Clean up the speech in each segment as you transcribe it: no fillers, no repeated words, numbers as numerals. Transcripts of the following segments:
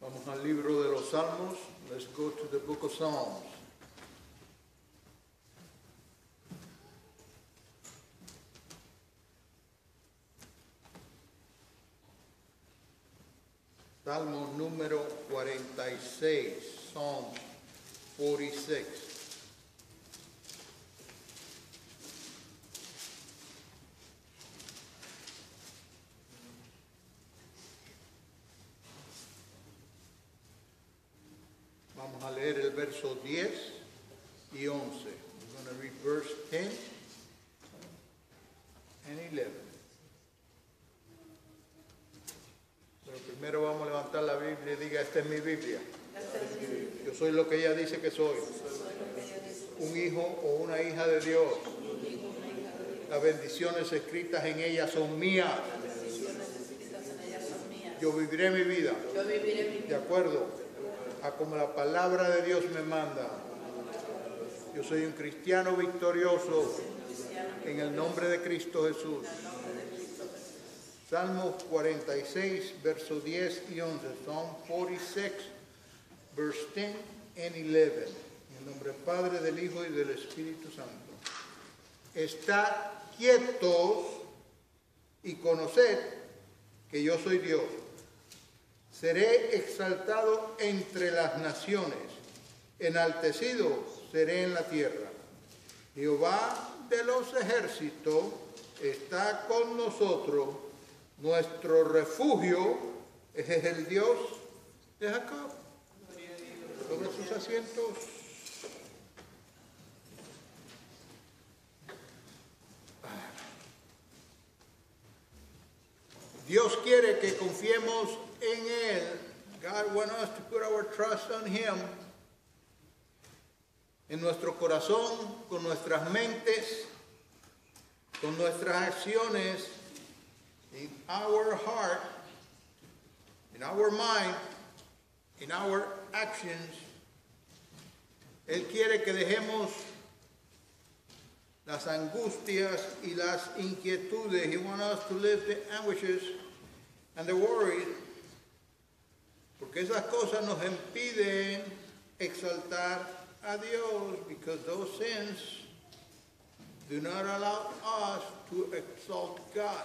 Vamos al libro de los Salmos. Let's go to the book of Psalms. Salmo número 46, Psalm 46. Vamos a leer el verso 10 y 11. We're going to read verse 10 and 11. Pero primero vamos a levantar la Biblia y diga, esta es mi Biblia. Yo soy lo que ella dice que soy. Un hijo o una hija de Dios. Las bendiciones escritas en ella son mías. Yo viviré mi vida de acuerdo a como la palabra de Dios me manda. Yo soy un cristiano victorioso en el nombre de Cristo Jesús. Salmos 46, versos 10 y 11. Psalm 46, verse 10 and 11. En el nombre del Padre, del Hijo y del Espíritu Santo. Estad quietos y conoced que yo soy Dios. Seré exaltado entre las naciones, enaltecido seré en la tierra. Jehová de los ejércitos está con nosotros. Nuestro refugio es el Dios de Jacob. Sobre sus asientos. Dios quiere que confiemos en Él. God wants us to put our trust on Him. En nuestro corazón, con nuestras mentes, con nuestras acciones. In our heart, in our mind, in our actions, Él quiere que dejemos las angustias y las inquietudes. He wants us to live the anguishes and the worries, porque esas cosas nos impiden exaltar a Dios, because those sins do not allow us to exalt God.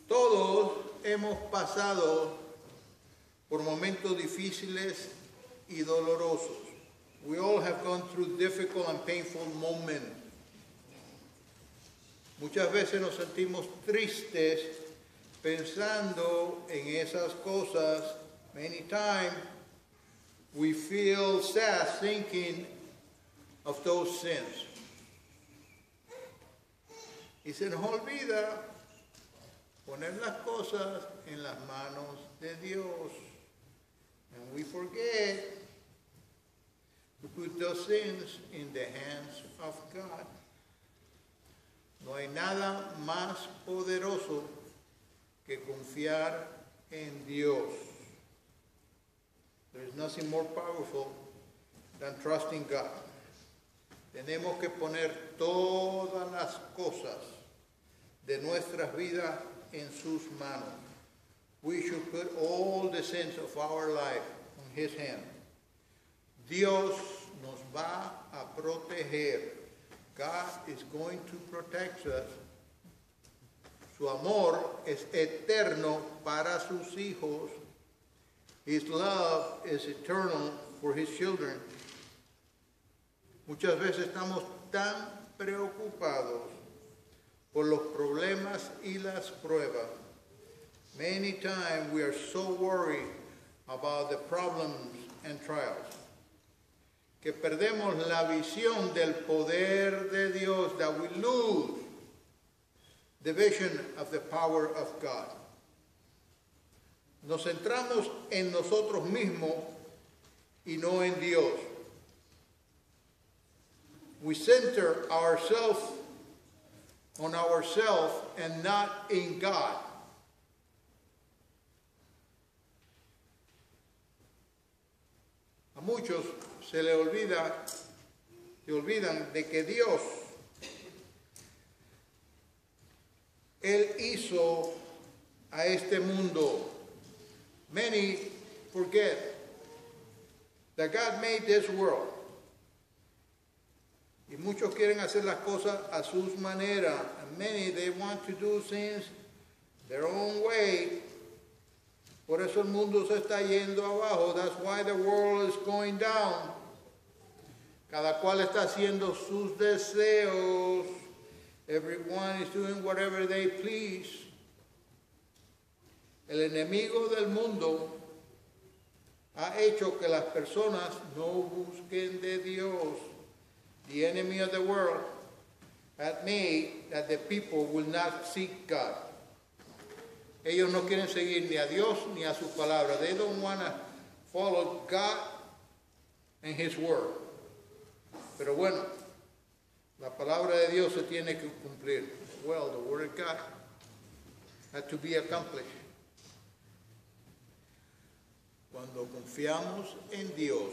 Todos hemos pasado por momentos difíciles y dolorosos. We all have gone through difficult and painful moments. Muchas veces nos sentimos tristes pensando en esas cosas. Many times we feel sad thinking of those sins. Y se nos olvida poner las cosas en las manos de Dios. And we forget to put those sins in the hands of God. No hay nada más poderoso que confiar en Dios. There is nothing more powerful than trusting God. Tenemos que poner todas las cosas de nuestras vidas en sus manos. We should put all the sins of our life on His hand. Dios nos va a proteger. God is going to protect us. Su amor es eterno para sus hijos. His love is eternal for His children. Muchas veces estamos tan preocupados por los problemas y las pruebas. Many times we are so worried about the problems and trials que perdemos la visión del poder de Dios, that we lose the vision of the power of God. Nos centramos en nosotros mismos y no en Dios. We center ourselves on ourselves and not in God. A muchos se olvidan de que Dios, Él hizo a este mundo Many forget that God made this world. Y muchos quieren hacer las cosas a sus maneras. And many, they want to do things their own way. Por eso el mundo se está yendo abajo. That's why the world is going down. Cada cual está haciendo sus deseos. Everyone is doing whatever they please. El enemigo del mundo ha hecho que las personas no busquen de Dios. The enemy of the world had made that the people will not seek God. Ellos no quieren seguir ni a Dios ni a su palabra. They don't want to follow God and His word. Pero bueno, la palabra de Dios se tiene que cumplir. Well, the word of God had to be accomplished. Cuando confiamos en Dios,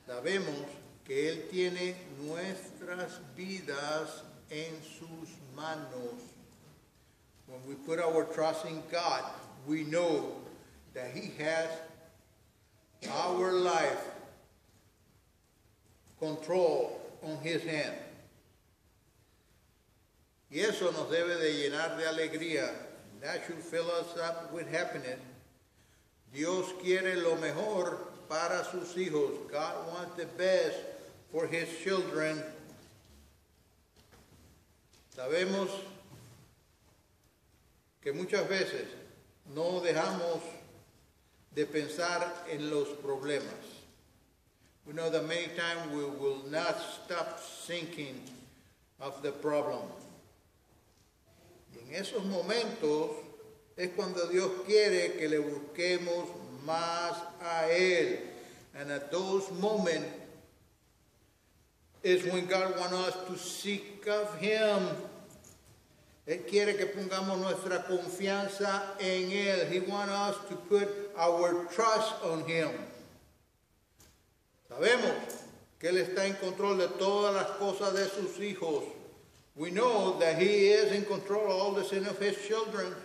sabemos que Él tiene nuestras vidas en sus manos. When we put our trust in God, we know that He has our life control on His hand. Y eso nos debe de llenar de alegría. That should fill us up with happiness. Dios quiere lo mejor para sus hijos. God wants the best for His children. Sabemos que muchas veces no dejamos de pensar en los problemas. We know that many times we will not stop thinking of the problem. Y en esos momentos es cuando Dios quiere que le busquemos más a Él. And at those moments is when God wants us to seek of Him. Él quiere que pongamos nuestra confianza en Él. He wants us to put our trust on Him. Sabemos que Él está en control de todas las cosas de sus hijos. We know that He is in control of all the sin of His children.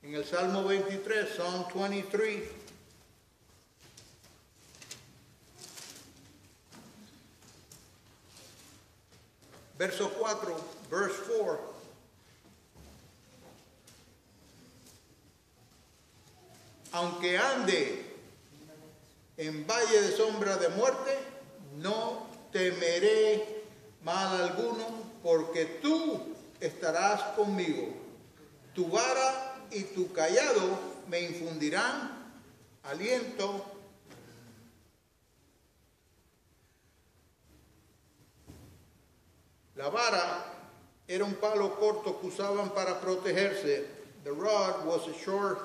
En el Salmo 23, Psalm 23. Verso 4, verse 4. Aunque ande en valle de sombra de muerte, no temeré mal alguno, porque tú estarás conmigo. Tu vara y tu cayado me infundirán aliento. La vara era un palo corto que usaban para protegerse. The rod was a short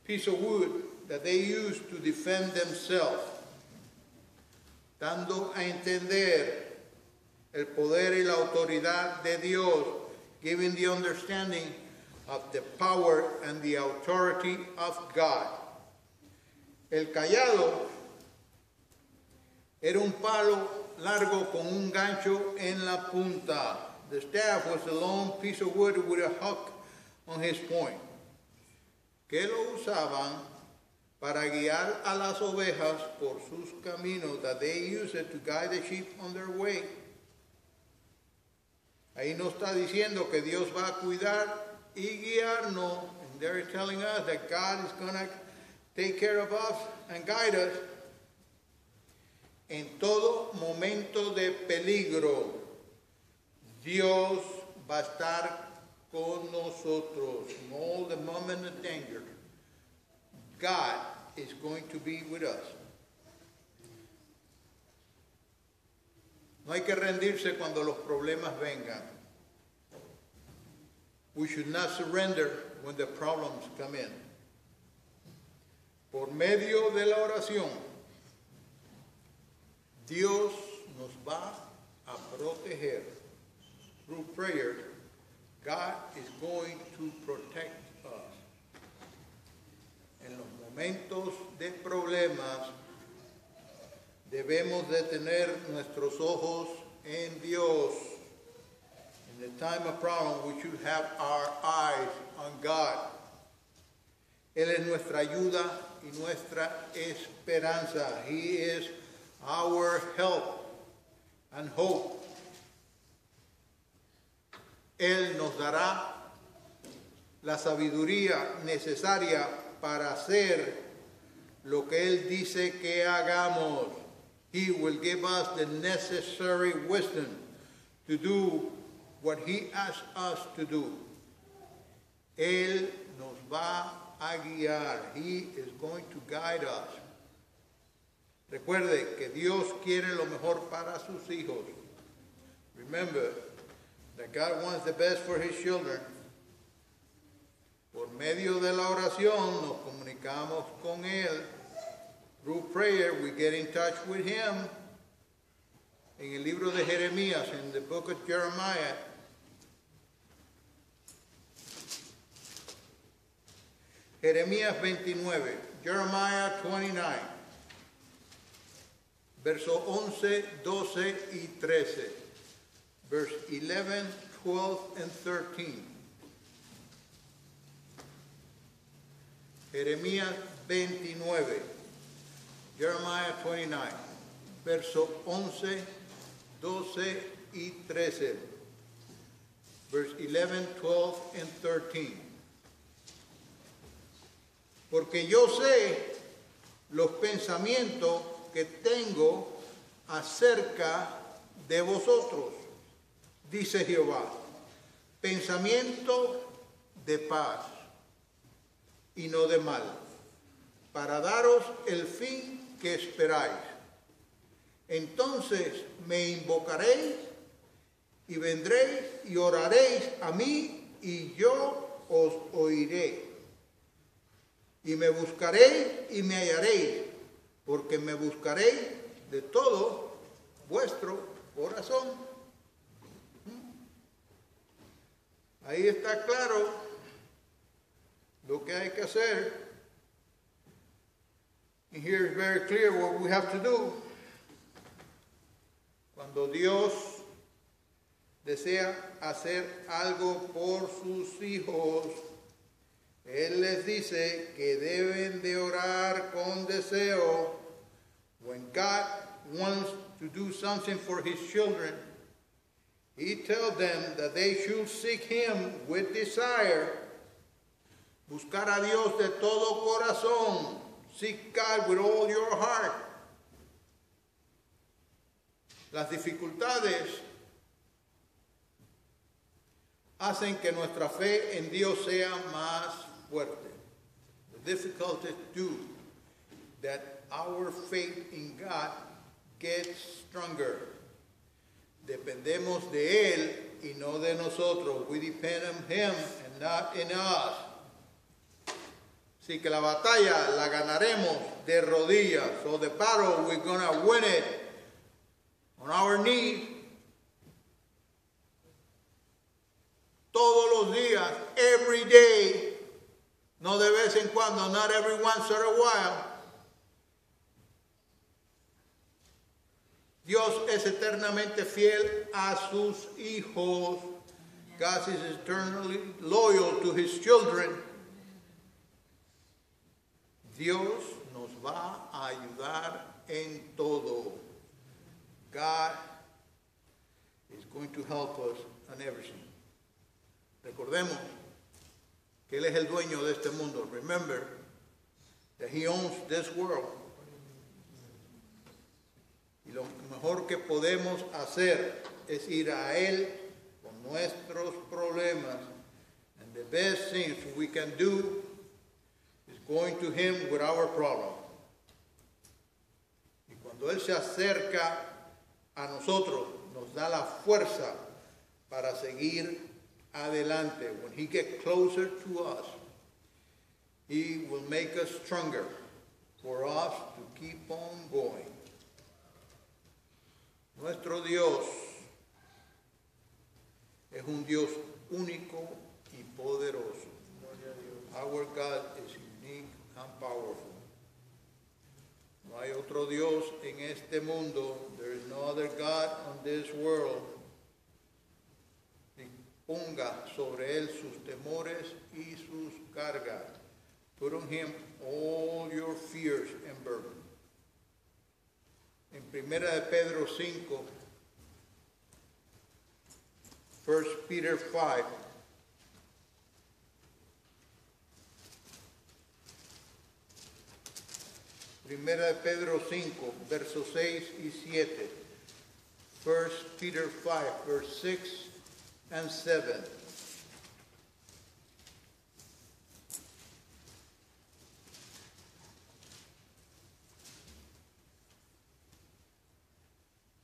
piece of wood that they used to defend themselves, dando a entender el poder y la autoridad de Dios, giving the understanding of the power and the authority of God. El cayado era un palo largo con un gancho en la punta. The staff was a long piece of wood with a hook on his point, que lo usaban para guiar a las ovejas por sus caminos, that they use it to guide the sheep on their way. Ahí no está diciendo que Dios va a cuidar y guiarnos. And they're telling us that God is going to take care of us and guide us en todo momento de peligro. Dios va a estar con nosotros. In all the moment of danger, God is going to be with us. No hay que rendirse cuando los problemas vengan. We should not surrender when the problems come in. Por medio de la oración, Dios nos va a proteger. Through prayer, God is going to protect us. En los momentos de problemas, debemos de tener nuestros ojos en Dios. In the time of problem, we should have our eyes on God. Él es nuestra ayuda y nuestra esperanza. He is our help and hope. Él nos dará la sabiduría necesaria para hacer lo que Él dice que hagamos. He will give us the necessary wisdom to do what He asks us to do. Él nos va a guiar. He is going to guide us. Recuerde que Dios quiere lo mejor para sus hijos. Remember that God wants the best for His children. Por medio de la oración nos comunicamos con Él. Through prayer we get in touch with Him. En el libro de Jeremías, in the book of Jeremiah, Jeremías 29, Jeremiah 29, verso 11, 12 y 13, verse 11, 12, and 13. Jeremías 29, Jeremiah 29, verso 11, 12 y 13, verse 11, 12, and 13. Porque yo sé los pensamientos que tengo acerca de vosotros, dice Jehová, pensamiento de paz y no de mal, para daros el fin que esperáis. Entonces me invocaréis y vendréis y oraréis a mí y yo os oiré. Y me buscaréis y me hallaréis, porque me buscaréis de todo vuestro corazón. Ahí está claro lo que hay que hacer. And here is very clear what we have to do. Cuando Dios desea hacer algo por sus hijos, Él les dice que deben de orar con deseo. When God wants to do something for His children, He tells them that they should seek Him with desire. Buscar a Dios de todo corazón. Seek God with all your heart. Las dificultades hacen que nuestra fe en Dios sea más fuerte. The difficulties do that our faith in God gets stronger. Dependemos de Él y no de nosotros. We depend on Him and not in us. Así que la batalla la ganaremos de rodillas. So the battle, we're going to win it on our knees. Todos los días, every day. No de vez en cuando, not every once in a while. Dios es eternamente fiel a sus hijos. God is eternally loyal to His children. Dios nos va a ayudar en todo. God is going to help us on everything. Recordemos que Él es el dueño de este mundo. Remember that He owns this world. Y lo mejor que podemos hacer es ir a Él con nuestros problemas. And the best thing we can do is going to Him with our problem. Y cuando Él se acerca a nosotros, nos da la fuerza para seguir adelante. When He gets closer to us, He will make us stronger for us to keep on going. Nuestro Dios es un Dios único y poderoso. Our God is unique and powerful. No hay otro Dios en este mundo. There is no other God on this world. Ponga sobre él sus temores y sus cargas. Put on him all your fears and burdens. En Primera de Pedro 5, 1 Peter 5, Primera de Pedro 5, versos 6 y 7. 1 Peter 5, verse 6 and 7.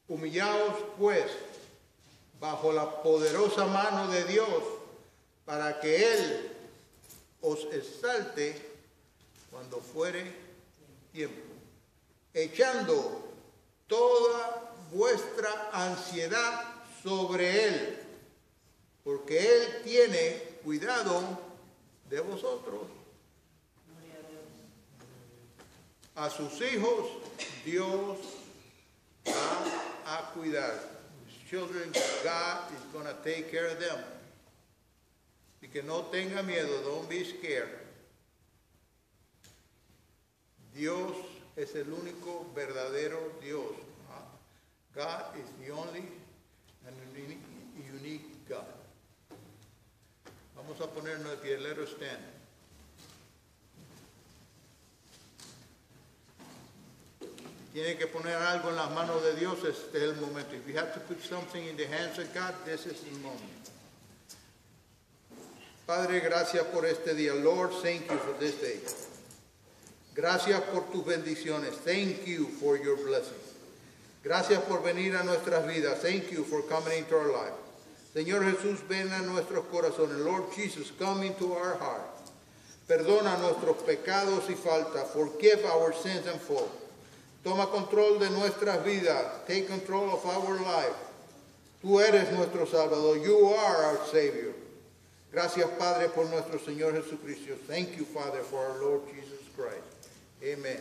Humillaos pues bajo la poderosa mano de Dios para que Él os exalte cuando fuere tiempo, echando toda vuestra ansiedad sobre Él, porque Él tiene cuidado de vosotros. A sus hijos Dios va a cuidar. His children, God is going to take care of them. Y que no tenga miedo, don't be scared. Dios es el único verdadero Dios. God is the only and unique God. Vamos a ponernos de pie. Let us stand. Tiene que poner algo en las manos de Dios, este es el momento. If you have to put something in the hands of God, this is the moment. Padre, gracias por este día. Lord, thank you for this day. Gracias por tus bendiciones. Thank you for your blessings. Gracias por venir a nuestras vidas. Thank you for coming into our life. Señor Jesús, ven a nuestros corazones. Lord Jesus, come into our heart. Perdona nuestros pecados y faltas. Forgive our sins and faults. Toma control de nuestras vidas. Take control of our life. Tú eres nuestro Salvador. You are our Savior. Gracias, Padre, por nuestro Señor Jesucristo. Thank you, Father, for our Lord Jesus Christ. Amen.